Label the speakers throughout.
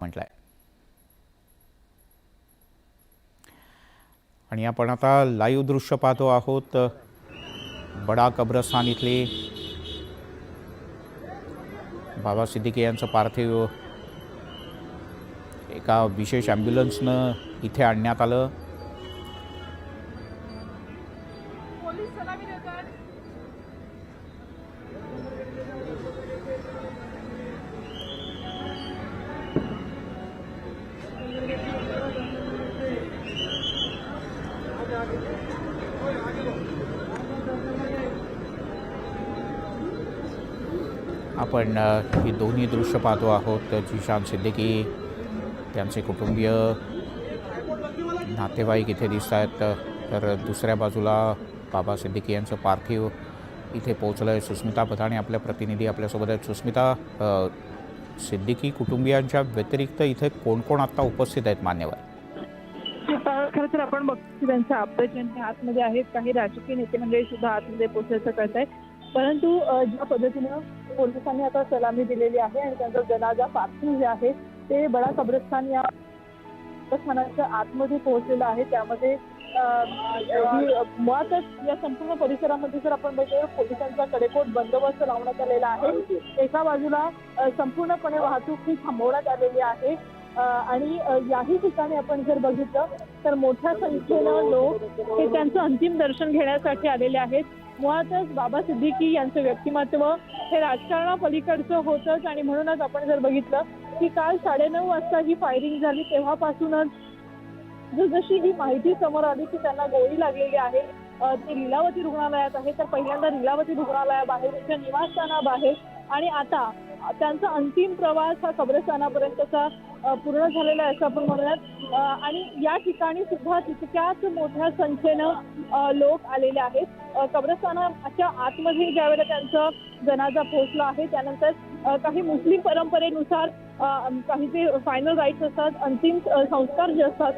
Speaker 1: म्हटलंय। आणि आपण आता लाईव्ह दृश्य पाहतो आहोत बडा कब्रस्तान इथले बाबा सिद्दीकी यांचं पार्थिव एका विशेष ॲम्ब्युलन्सनं इथे आणण्यात आलं। आपण ही दोन्ही दृश्य पाहतो आहोत। जिशान सिद्दीकी त्यांचे कुटुंबीय नातेवाईक इथे दिसत आहेत, तर दुसऱ्या बाजूला बाबा सिद्दीकी यांचं पार्थिव इथे पोहोचलं आहे। सुस्मिता पठाणे आपल्या प्रतिनिधी आपल्यासोबत आहेत। सुस्मिता, सिद्दीकी कुटुंबियांच्या व्यतिरिक्त इथे कोण कोण आता उपस्थित आहेत मान्यवर?
Speaker 2: खरं तर आपण बघतो त्यांच्या आप्तजन आतमध्ये आहेत, काही राजकीय नेते मंडळी सुद्धा आतमध्ये पोहोचायचं करत आहेत, परंतु ज्या पद्धतीनं पोलिसांनी आता सलामी दिलेली आहे आणि त्यांचा जनाजा पार्थिव जे आहे ते बडा कब्रस्तान या कब्रस्तानाच्या आतमध्ये पोहोचलेलं आहे। त्यामध्ये मुळातच या संपूर्ण परिसरामध्ये जर आपण बघितलं पोलिसांचा कडेकोट बंदोबस्त लावण्यात आलेला आहे। एका बाजूला संपूर्णपणे वाहतूक ही थांबवण्यात आलेली आहे आणि याही ठिकाणी आपण जर बघितलं तर मोठ्या संख्येनं लोक हे त्यांचं अंतिम दर्शन घेण्यासाठी आलेले आहेत। मुळातच बाबा सिद्दीकी यांचं व्यक्तिमत्व हे राजकारणापलीकडचं होतंच आणि म्हणूनच आपण जर बघितलं की काल 9:30 वाजता ही फायरिंग झाली तेव्हापासूनच जशी ही माहिती समोर आली की त्यांना गोळी लागलेली आहे ते लीलावती रुग्णालयात आहे, तर पहिल्यांदा लीलावती रुग्णालयाबाहेर त्यांच्या निवासस्थानाबाहेर आणि आता त्यांचा अंतिम प्रवास हा कब्रस्तानापर्यंतचा पूर्ण झालेला आहे असं आपण म्हणूयात। आणि या ठिकाणी सुद्धा तितक्याच मोठ्या संख्येनं लोक आलेले आहेत। कब्रस्तानाच्या आतमध्ये ज्यावेळेला त्यांचा जनाजा पोहोचला आहे त्यानंतर काही मुस्लिम परंपरेनुसार काही जे फायनल राईट्स असतात, अंतिम संस्कार जे असतात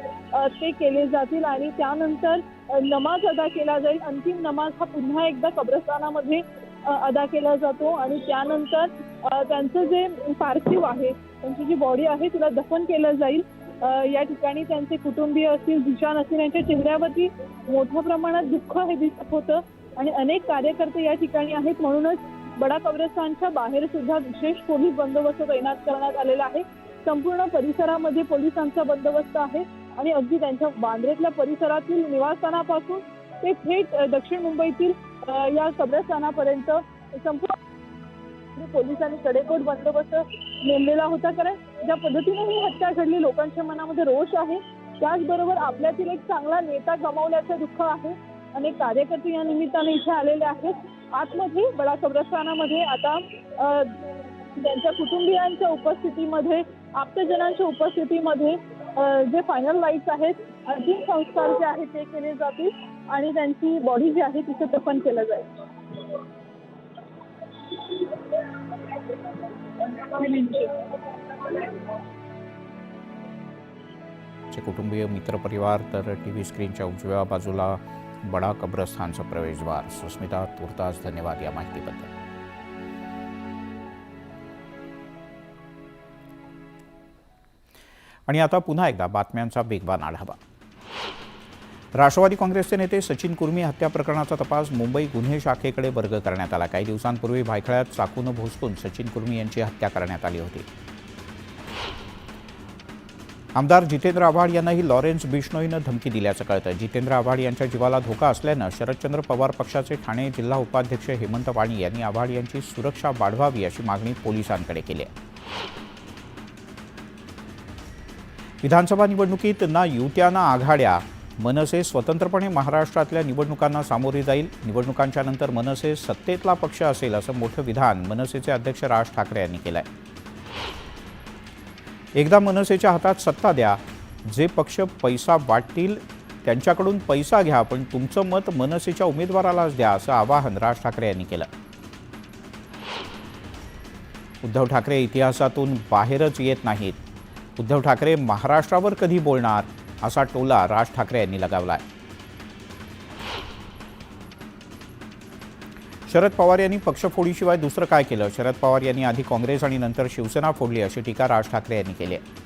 Speaker 2: ते केले जातील आणि त्यानंतर नमाज अदा केला जाईल। अंतिम नमाज हा पुन्हा एकदा कब्रस्तानामध्ये अदा केला जातो आणि त्यानंतर त्यांचं जे पार्थिव आहे, त्यांची जी बॉडी आहे तिला दफन केलं जाईल। या ठिकाणी त्यांचे कुटुंबीय असतील, जिशान असतील, यांच्या चेहऱ्यावरती मोठ्या प्रमाणात दुःख हे दिसत होतं आणि अनेक कार्यकर्ते या ठिकाणी आहेत, म्हणूनच बडा कब्रस्तानच्या बाहेर सुद्धा विशेष पोलीस बंदोबस्त तैनात करण्यात आलेला आहे। संपूर्ण परिसरामध्ये पोलिसांचा बंदोबस्त आहे आणि अगदी त्यांच्या बांद्रेतल्या परिसरातील निवासस्थानापासून ते थेट दक्षिण मुंबईतील या कब्रस्तानापर्यंत संपूर्ण पोलिसांनी कडेकोट बंदोबस्त नेमलेला होता। कारण ज्या पद्धतीने ही हत्या घडली लोकांच्या मनामध्ये रोष आहे, त्याचबरोबर आपल्यातील एक चांगला नेता गमावल्याचं दुःख आहे। अनेक कार्यकर्ते या निमित्ताने इथे आलेले आहेत। आतमध्ये बडा कब्रस्तानामध्ये आता त्यांच्या कुटुंबियांच्या उपस्थितीमध्ये, आप्तजनांच्या उपस्थितीमध्ये जे फायनल राईट्स आहेत, अंतिम संस्कार जे आहेत ते केले जातील आणि त्यांची बॉडी जी आहे तिचं दफन केलं जाईल।
Speaker 1: कुटुंबीय मित्रपरिवार तर टीव्ही स्क्रीनच्या उजव्या बाजूला बडा कब्रस्तानचं प्रवेशद्वार। सुस्मिता, तुर्तास धन्यवाद या माहितीबद्दल। आणि आता पुन्हा एकदा बातम्यांचा वेगवान आढावा। राष्ट्रवादी काँग्रेसचे नेते सचिन कुर्मी हत्या प्रकरणाचा तपास मुंबई गुन्हे शाखेकडे वर्ग करण्यात आला। काही दिवसांपूर्वी भायखळ्यात चाकूनं भोसकून सचिन कुर्मी यांची हत्या करण्यात आली होती। आमदार जितेंद्र आव्हाड यांनाही लॉरेन्स बिश्नोईनं धमकी दिल्याचं कळतं। जितेंद्र आव्हाड यांच्या जीवाला धोका असल्यानं शरदचंद्र पवार पक्षाचे ठाणे जिल्हा उपाध्यक्ष हेमंत वाणी यांनी आव्हाड यांची सुरक्षा वाढवावी अशी मागणी पोलिसांकडे केली आहे। विधानसभा निवडणुकीत ना युत्या ना आघाड्या, मनसे स्वतंत्रपणे महाराष्ट्रातल्या निवडणुकांना सामोरे जाईल। निवडणुकांच्या नंतर मनसे सत्तेतला पक्ष असेल असं मोठं विधान मनसेचे अध्यक्ष राज ठाकरे यांनी केलं आहे। एकदा मनसेच्या हातात सत्ता द्या, जे पक्ष पैसा वाटतील त्यांच्याकडून पैसा घ्या, पण तुमचं मत मनसेच्या उमेदवारालाच द्या असं आवाहन राज ठाकरे यांनी केलं। उद्धव ठाकरे इतिहासातून बाहेरच येत नाहीत, उद्धव ठाकरे महाराष्ट्रावर कधी बोलणार असा टोला राज ठाकरे यांनी लगावला आहे। शरद पवार यांनी पक्षफोडीशिवाय दुसरं काय केलं? शरद पवार यांनी आधी काँग्रेस आणि नंतर शिवसेना फोडली अशी टीका राज ठाकरे यांनी केली आहे।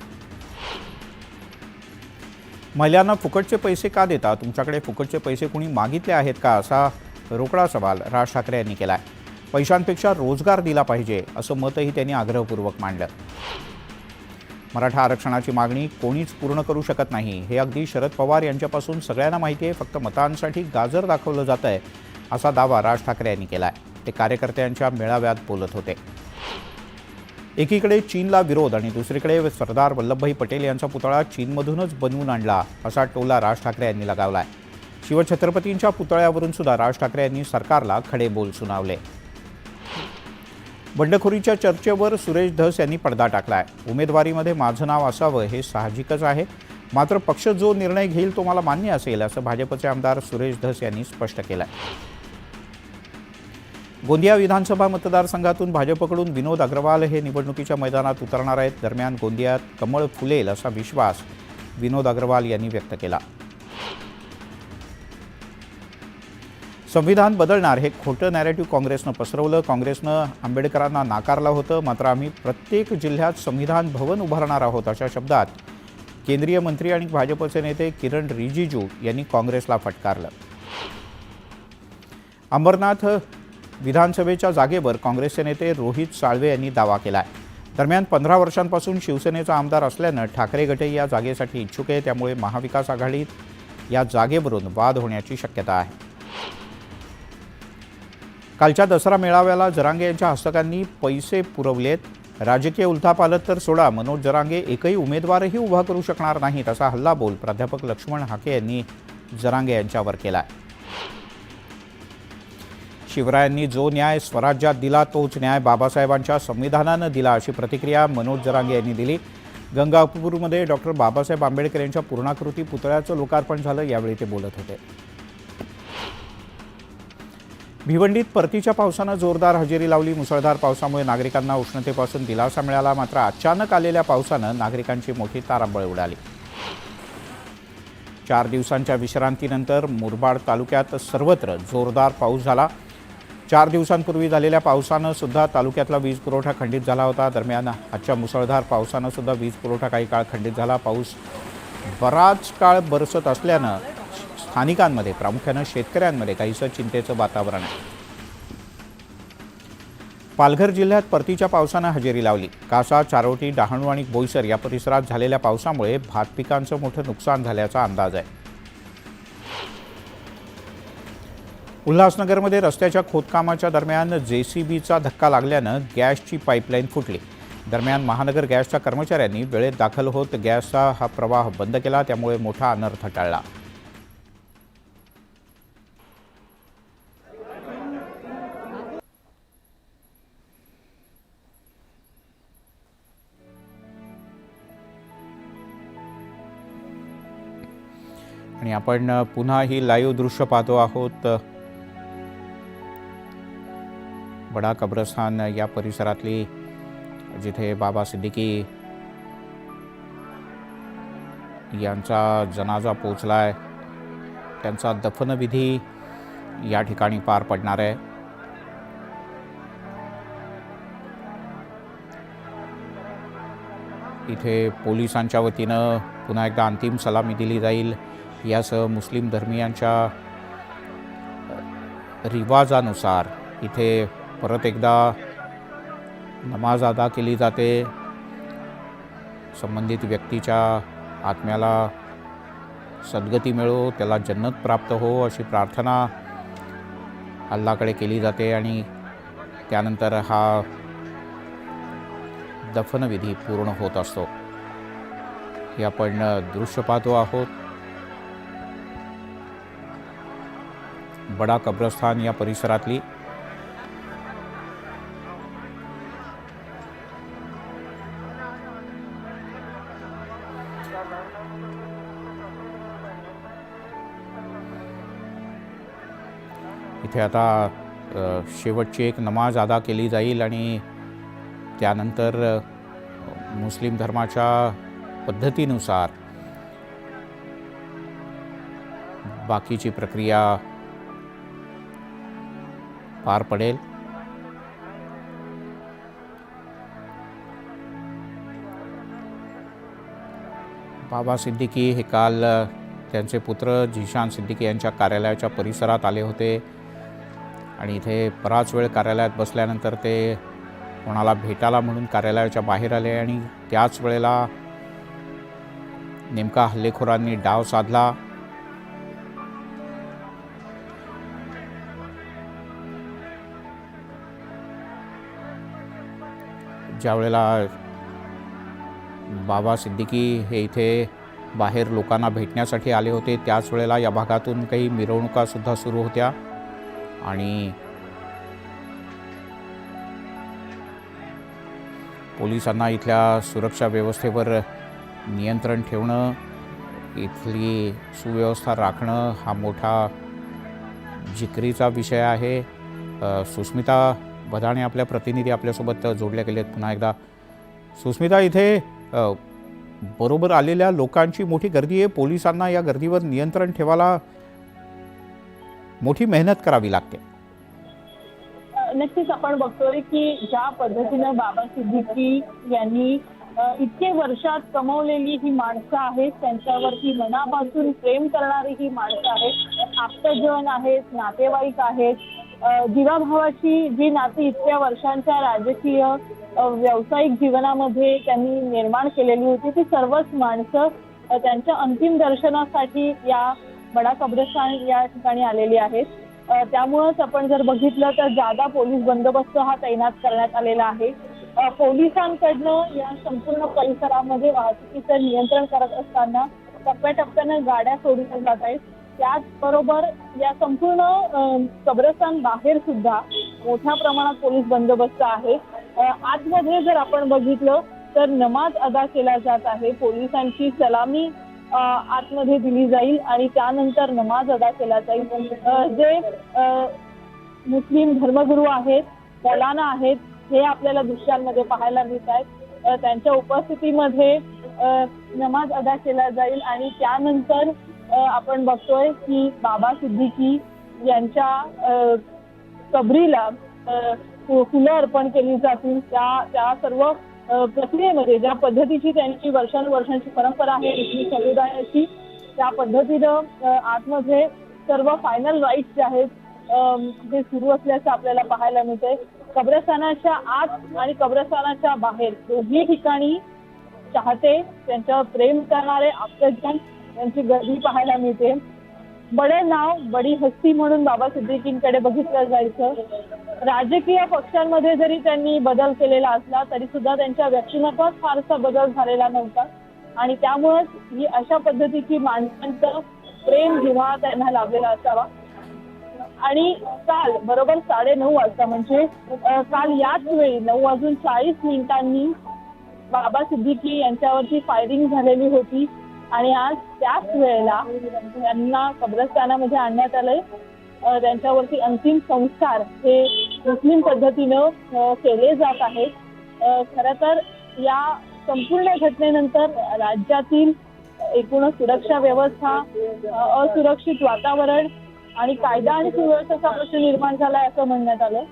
Speaker 1: महिलांना फुकटचे पैसे का देता? तुमच्याकडे फुकटचे पैसे कुणी मागितले आहेत का? असा रोकडा सवाल राज ठाकरे यांनी केला आहे. पैशांपेक्षा रोजगार दिला पाहिजे असं मतही त्यांनी आग्रहपूर्वक मांडलं. मराठा आरक्षणाची मागणी कोणीच पूर्ण करू शकत नाही हे अगदी शरद पवार यांच्यापासून सगळ्यांना माहिती आहे. फक्त मतांसाठी गाजर दाखवलं जात आहे असा दावा राज ठाकरे यांनी केला आहे. ते कार्यकर्त्यांच्या मेळाव्यात बोलत होते. एकीकडे चीनला विरोध आणि दुसरीकडे सरदार वल्लभभाई पटेल यांचा पुतळा चीनमधूनच बनवून आणला असा टोला राज ठाकरे यांनी लगावला आहे. शिवछत्रपतींच्या पुतळ्यावरून सुद्धा राज ठाकरे यांनी सरकारला खडे बोल सुनावले. बंडखोरीच्या चर्चेवर सुरेश धस यांनी पडदा टाकला आहे. उमेदवारीमध्ये माझं नाव असावं हे साहजिकच आहे, मात्र पक्ष जो निर्णय घेईल तो मला मान्य असेल असं भाजपचे आमदार सुरेश धस यांनी स्पष्ट केलं आहे. गोंदिया विधानसभा मतदारसंघातून भाजपकडून विनोद अग्रवाल हे निवडणुकीच्या मैदानात उतरणार आहेत. दरम्यान गोंदियात कमळ फुलेल असा विश्वास विनोद अग्रवाल यांनी व्यक्त केला. संविधान बदलणार हे खोटं नॅरेटिव्ह काँग्रेसनं पसरवलं. काँग्रेसनं आंबेडकरांना नाकारलं होतं, मात्र आम्ही प्रत्येक जिल्ह्यात संविधान भवन उभारणार आहोत अशा शब्दात केंद्रीय मंत्री आणि भाजपचे नेते किरण रिजिजू यांनी काँग्रेसला फटकारलं. अंबरनाथ विधानसभेच्या जागेवर काँग्रेसचे नेते रोहित साळवे यांनी दावा केला आहे. दरम्यान 15 वर्षांपासून शिवसेनेचा आमदार असल्यानं ठाकरे गटही या जागेसाठी इच्छुक आहे. त्यामुळे महाविकास आघाडीत या जागेवरून वाद होण्याची शक्यता आहे. कालच्या दसरा मेळाव्याला जरांगे यांच्या हस्तकांनी पैसे पुरवलेत. राजकीय उलथापालथ तर सोडा, मनोज जरांगे एकही उमेदवारही उभा करू शकणार नाहीत असा हल्लाबोल प्राध्यापक लक्ष्मण हाके यांनी जरांगे यांच्यावर केला. शिवरायांनी जो न्याय स्वराज्यात दिला तोच न्याय बाबासाहेबांच्या संविधानानं दिला अशी प्रतिक्रिया मनोज जरांगे यांनी दिली. गंगापूरमध्ये डॉक्टर बाबासाहेब आंबेडकर यांच्या पूर्णाकृती पुतळ्याचं लोकार्पण झालं. यावेळी ते बोलत होते. भिवंडीत परतीच्या पावसानं जोरदार हजेरी लावली. मुसळधार पावसामुळे नागरिकांना उष्णतेपासून दिलासा मिळाला, मात्र अचानक आलेल्या पावसानं नागरिकांची मोठी तारांबळ उडाली. 4 दिवसांच्या विश्रांतीनंतर मुरबाड तालुक्यात सर्वत्र जोरदार पाऊस झाला. 4 दिवसांपूर्वी झालेल्या पावसानं सुद्धा तालुक्यातला वीज पुरवठा खंडित झाला होता. दरम्यान आजच्या मुसळधार पावसानं सुद्धा वीज पुरवठा काही काळ खंडित झाला. पाऊस बराच काळ बरसत असल्यानं स्थानिकांमध्ये, प्रामुख्यानं शेतकऱ्यांमध्ये काहीसं चिंतेचं वातावरण आहे. पालघर जिल्ह्यात परतीच्या पावसानं हजेरी लावली. कासा, चारोटी, डहाणू आणि बोईसर या परिसरात झालेल्या पावसामुळे भात पिकांचं मोठं नुकसान झाल्याचा अंदाज आहे. उल्हासनगरमध्ये रस्त्याच्या खोदकामाच्या दरम्यान JCBचा धक्का लागल्यानं गॅसची पाईपलाईन फुटली. दरम्यान महानगर गॅसच्या कर्मचाऱ्यांनी वेळेत दाखल होत गॅसचा हा प्रवाह बंद केला. त्यामुळे मोठा अनर्थ टळला. आणि आपण पुन्हा ही लाईव्ह दृश्य पाहतो आहोत. बडा कब्रस्तान या परिसरातली, जिथे बाबा सिद्दीकी यांचा जनाजा पोचलाय, त्यांचा दफनविधी या ठिकाणी पार पडणार आहे. इथे पोलिसांच्या वतीनं पुन्हा एकदा अंतिम सलामी दिली जाईल. यासह मुस्लिम धर्मियांच्या रिवाजानुसार इथे परत एकदा नमाज अदा केली जाते. संबंधित व्यक्तीच्या आत्म्याला सद्गती मिळो, त्याला जन्नत प्राप्त हो अशी प्रार्थना अल्लाकडे केली जाते आणि त्यानंतर हा दफनविधी पूर्ण होत असतो. हे आपण दृश्य पाहतो आहोत. बडा कब्रस्तान या परिसरातली इथे आता शेवटची एक नमाज अदा केली जाईल आणि त्यानंतर मुस्लिम धर्माच्या पद्धतीनुसार बाकीची प्रक्रिया पार पडेल. बाबा सिद्दीकी हे काल त्यांचे पुत्र झिशान सिद्दीकी यांच्या कार्यालयाच्या परिसरात आले होते आणि इथे बराच वेळ कार्यालयात बसल्यानंतर ते कोणाला भेटायला म्हणून कार्यालयाच्या बाहेर आले आणि त्याच वेळेला नेमका हल्लेखोरांनी डाव साधला. ज्या वेळेला बाबा सिद्दीकी हे इथे बाहेर लोकांना भेटण्यासाठी आले होते त्याच वेळेला या भागातून काही मिरवणुकासुद्धा सुरू होत्या आणि पोलिसांना इथल्या सुरक्षा व्यवस्थेवर नियंत्रण ठेवणं, इथली सुव्यवस्था राखणं हा मोठा जिकरीचा विषय आहे. सुस्मिता बधाणे आपल्या प्रतिनिधी आपल्यासोबत जोडल्या गेलेत. पुन्हा एकदा सुस्मिता, इथे बरोबर आलेल्या लोकांची मोठी गर्दी आहे. पोलिसांना या गर्दीवर नियंत्रण ठेवायला मोठी मेहनत करावी लागते.
Speaker 2: नक्कीच आपण बघतोय की ज्या पद्धतीनं बाबा सिद्दीकी यांनी इतके वर्षात कमवलेली ही माणसं आहेत, त्यांच्यावरती मनापासून प्रेम करणारी ही माणसं आहेत, आप्तजन आहेत, नातेवाईक आहेत, जीवाभावाची जी नाती इतक्या वर्षांच्या राजकीय व्यावसायिक जीवनामध्ये त्यांनी निर्माण केलेली होती, ती सर्वच माणसं त्यांच्या अंतिम दर्शनासाठी या बडा कब्रस्तान या ठिकाणी आलेली आहेत. त्यामुळेच आपण जर बघितलं तर जादा पोलीस बंदोबस्त हा तैनात करण्यात आलेला आहे. पोलिसांकडनं या संपूर्ण परिसरामध्ये वाहतुकीचं नियंत्रण करत असताना टप्प्याटप्प्यानं गाड्या सोडल्या जात आहेत. त्याचबरोबर या संपूर्ण कब्रस्तान बाहेर सुद्धा मोठ्या प्रमाणात पोलीस बंदोबस्त आहे. आतमध्ये जर आपण बघितलं तर नमाज अदा केला जात आहे. पोलिसांची सलामी आतमध्ये दिली जाईल आणि त्यानंतर नमाज अदा केला जाईल. जे मुस्लिम धर्मगुरू आहेत, मौलाना आहेत, हे आपल्याला दृश्यांमध्ये पाहायला मिळत आहेत. त्यांच्या उपस्थितीमध्ये नमाज अदा केला जाईल आणि त्यानंतर आपण बघतोय की बाबा सिद्दीकी यांच्या कबरीला फुलं अर्पण केली जातील. त्या सर्व प्रक्रियेमध्ये ज्या पद्धतीची त्यांची वर्षानुवर्षांची परंपरा आहे मुस्लिम समुदायाची, त्या पद्धतीनं आतमध्ये सर्व फायनल राईट्स जे आहेत ते सुरू असल्याचं आपल्याला पाहायला मिळतंय. कब्रस्तानाच्या आत आणि कब्रस्तानाच्या बाहेर दोन्ही ठिकाणी चाहते, त्यांच्यावर प्रेम करणारे आप्तजन यांची गर्दी पाहायला मिळते. बडे नाव बडी हस्ती म्हणून बाबा सिद्दीकींकडे बघितलं जायचं. राजकीय पक्षांमध्ये जरी त्यांनी बदल केलेला असला तरी सुद्धा त्यांच्या व्यक्तिमत्वात फारसा बदल झालेला नव्हता आणि त्यामुळेच ही अशा पद्धतीची माणसांचं प्रेम जिव्हाळा त्यांना लाभलेला असावा. आणि काल बरोबर 9:30 वाजता म्हणजे काल याच वेळी 9:40 बाबा सिद्दीकी यांच्यावरती फायरिंग झालेली होती आणि आज त्याच वेळेला त्यांना कब्रस्तानामध्ये आणण्यात आलंय. त्यांच्यावरती अंतिम संस्कार हे मुस्लिम पद्धतीनं केले जात आहेत. खरं तर या संपूर्ण घटनेनंतर राज्यातील एकूण सुरक्षा व्यवस्था, असुरक्षित वातावरण आणि कायदा आणि सुव्यवस्थेचा प्रश्न निर्माण झालाय असं म्हणण्यात आलं.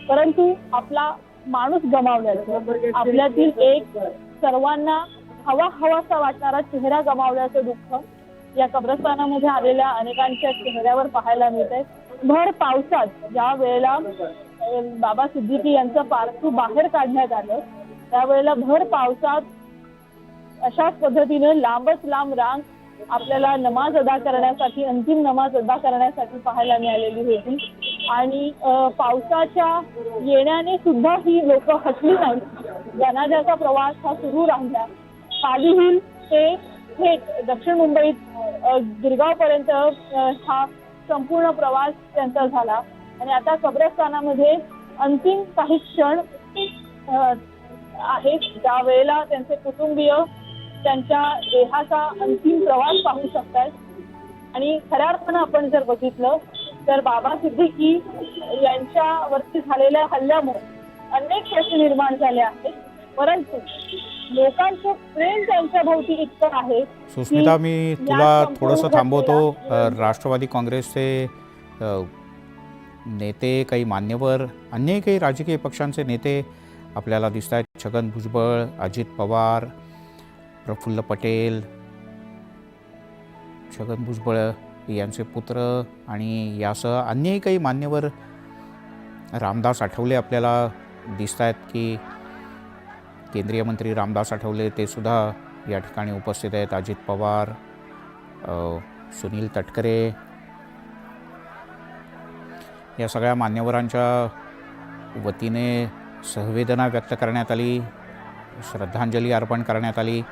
Speaker 2: परंतु आपला माणूस गमावल्याचं, आपल्यातील एक सर्वांना हवासा वाटणारा चेहरा गमावल्याचं दुःख या कब्रस्तानामध्ये आलेल्या अनेकांच्या चेहऱ्यावर पाहायला मिळतंय. भर पावसात ज्या वेळेला बाबा सिद्दीकी यांचं पार्थिव बाहेर काढण्यात आलं त्यावेळेला भर पावसात अशाच पद्धतीनं लांबच लांब रांग आपल्याला नमाज अदा करण्यासाठी, अंतिम नमाज अदा करण्यासाठी पाहायला मिळालेली होती. आणि पावसाच्या येण्याने सुद्धा ही लोक हटली नाही. जनाजाचा प्रवास हा सुरू राहिला. पाली ते थेट दक्षिण मुंबईत गिरगाव पर्यंत हा संपूर्ण प्रवास त्यांचा झाला आणि आता कब्रस्तानामध्ये अंतिम काही क्षण आहेत ज्या वेळेला त्यांचे कुटुंबीय त्यांच्या देहाचा अंतिम प्रवास पाहू शकतात. आणि खऱ्या अर्थानं आपण जर बघितलं तर बाबा सिद्दीकी यांच्यावरती झालेल्या हल्ल्यामुळे अनेक प्रश्न निर्माण झाले आहेत, परंतु लोकांचं प्रेम त्यांच्या भोवती इतकं आहे.
Speaker 1: सुस्मिता, मी तुला थोडंसं थांबवतो. राष्ट्रवादी काँग्रेसचे नेते, काही मान्यवर, अन्य काही राजकीय पक्षांचे नेते आपल्याला दिसत आहेत. छगन भुजबळ, अजित पवार, प्रफुल्ल पटेल, छगन भुजबळ यांचे पुत्र आणि यासह अन्यही काही मान्यवर रामदास आठवले आपल्याला दिसत आहेत की केंद्रीय मंत्री रामदास आठवले ते सुद्धा या ठिकाणी उपस्थित आहेत. अजित पवार, सुनील तटकरे या सगळ्या मान्यवरांच्या वतीने सहवेदना व्यक्त करण्यात आली, श्रद्धांजली अर्पण करण्यात आली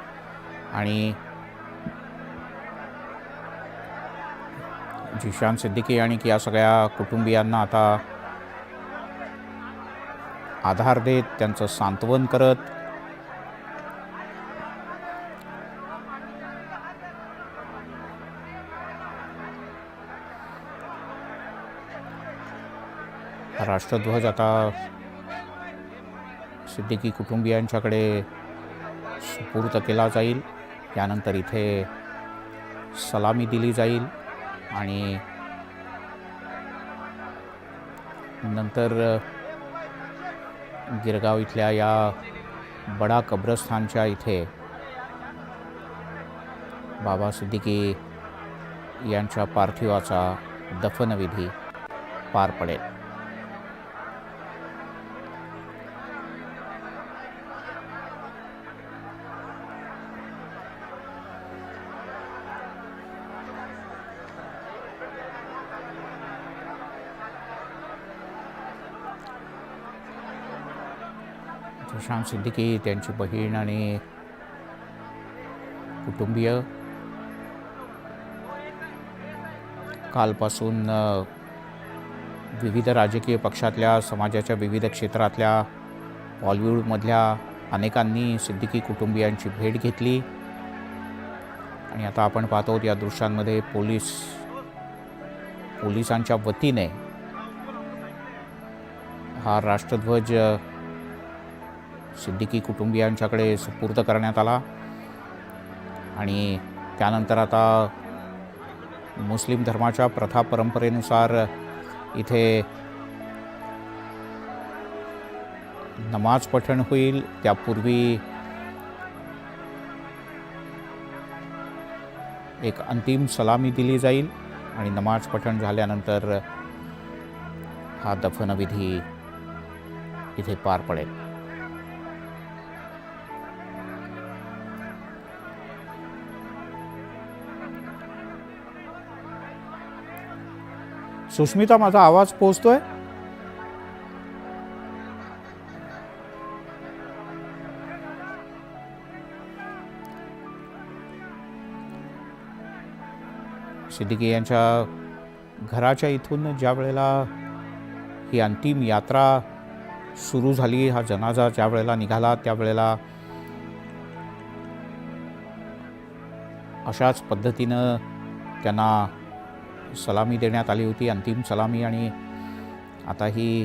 Speaker 1: आणि झिशान सिद्दीकी आणि या सगळ्या कुटुंबियांना आता आधार देत त्यांचं सांत्वन करत राष्ट्रध्वज आता सिद्दीकी कुटुंबियांच्याकडे सुपूर्द केला जाईल. त्यानंतर इथे सलामी दिली जाईल आणि नंतर गिरगाव इथल्या या बडा कब्रस्थानच्या इथे बाबा सिद्दीकी यांच्या पार्थिवाचा दफनविधी पार पडेल. झिशान सिद्दीकी, त्यांची बहीण आणि कुटुंबीय कालपासून विविध राजकीय पक्षातल्या, समाजाच्या विविध क्षेत्रातल्या, बॉलिवूडमधल्या अनेकांनी सिद्दीकी कुटुंबियांची भेट घेतली आणि आता आपण पाहतो या दृश्यांमध्ये पोलिसांच्या वतीने हा राष्ट्रध्वज सिद्दीकी कुटुंबियांच्याकडे सुपूर्द करण्यात आला आणि त्यानंतर आता मुस्लिम धर्माच्या प्रथा परंपरेनुसार इथे नमाज पठण होईल. त्यापूर्वी एक अंतिम सलामी दिली जाईल आणि नमाज पठण झाल्यानंतर हा दफनविधी इथे पार पडेल. सुष्मिता, माझा आवाज पोहोचतोय? सिद्दीकी यांच्या घराच्या इथून ज्या वेळेला ही अंतिम यात्रा सुरू झाली, हा जनाजा ज्या वेळेला निघाला त्यावेळेला अशाच पद्धतीनं त्यांना सलामी देण्यात आली होती, अंतिम सलामी. आणि आता ही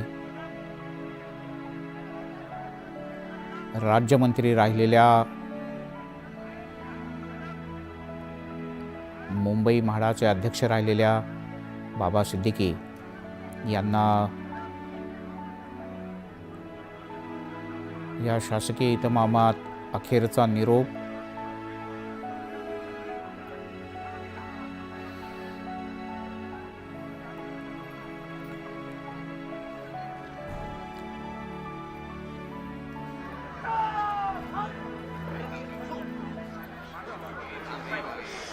Speaker 1: राज्यमंत्री राहिलेल्या मुंबई म्हाडाचे अध्यक्ष राहिलेल्या बाबा सिद्दीकी यांना या शासकीय इतमामात अखेरचा निरोप.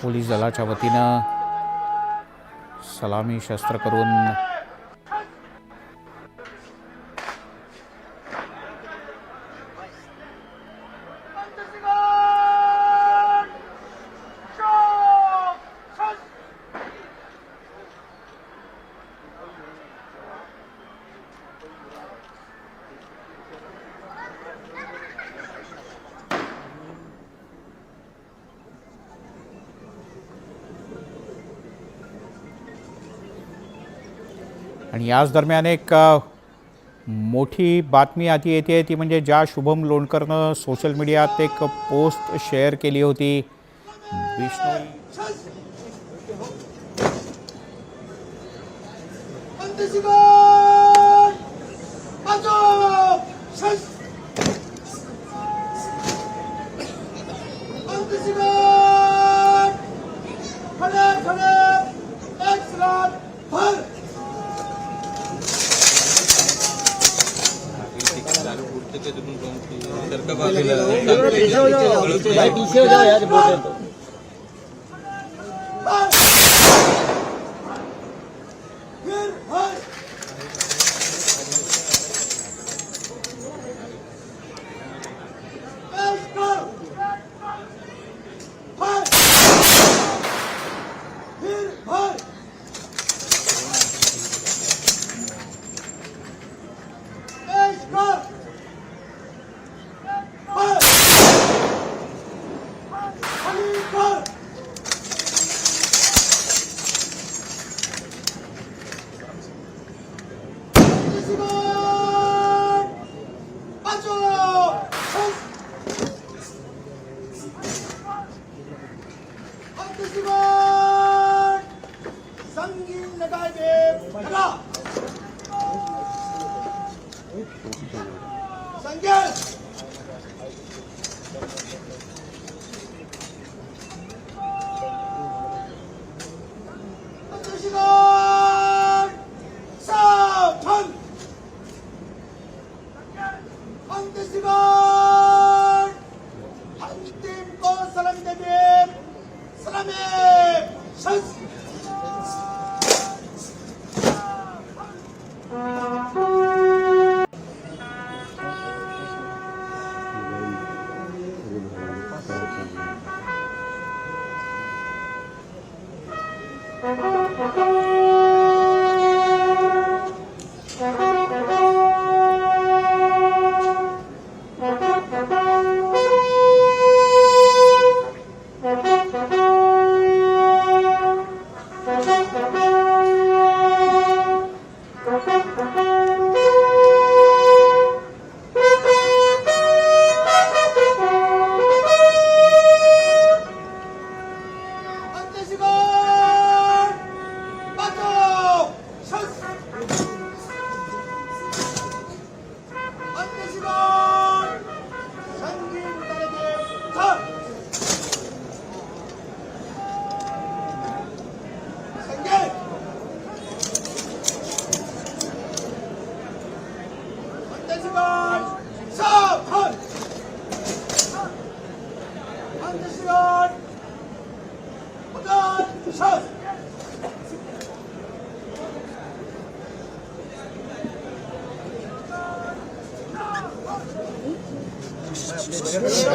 Speaker 1: पोलीस दलाच्या वतीनं सलामी शस्त्र करून आणि याच दरम्यान एक मोठी बातमी आधी येते, ती म्हणजे ज्या शुभम लोणकरनं सोशल मीडियात एक पोस्ट शेअर केली होती. बिश्नोई
Speaker 3: भाई पीछे हो जाओ यार, बोल रहे तो।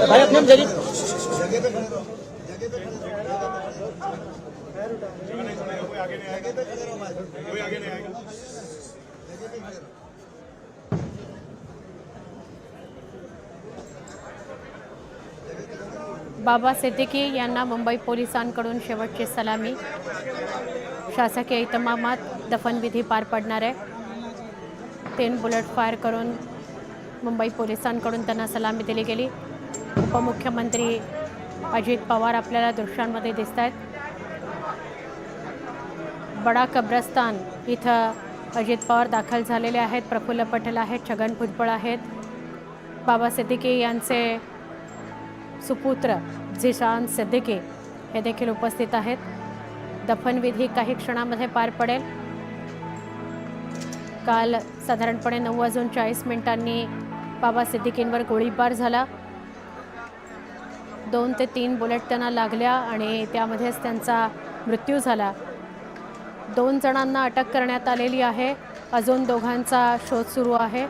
Speaker 3: भाई अपने जरिए
Speaker 4: बाबा सिद्दीकी यांना मुंबई पोलिसांकडून शेवटची सलामी. शासकीय इतमामात दफनविधी पार पडणार आहे. 3 बुलेट फायर करून मुंबई पोलिसांकडून त्यांना सलामी दिली गेली. उपमुख्यमंत्री अजित पवार आपल्याला दृश्यांमध्ये दिसत आहेत. बडा कब्रस्तान इथं अजित पवार दाखल झालेले आहेत. प्रफुल्ल पटेल आहेत, छगन भुजबळ आहेत. बाबा सिद्दीकी यांचे सुपुत्र झिशान सिद्दीकी हे देखील उपस्थित आहेत. दफनविधी काही क्षणामध्ये पार पडेल. काल साधारणपणे 9:40 बाबा सिद्दीकींवर गोळीबार झाला. 2 ते 3 बुलेट त्यांना लागल्या आणि त्यामध्येच त्यांचा मृत्यू झाला. 2 जणांना अटक करण्यात आलेली आहे. अजून दोघांचा शोध सुरू आहे.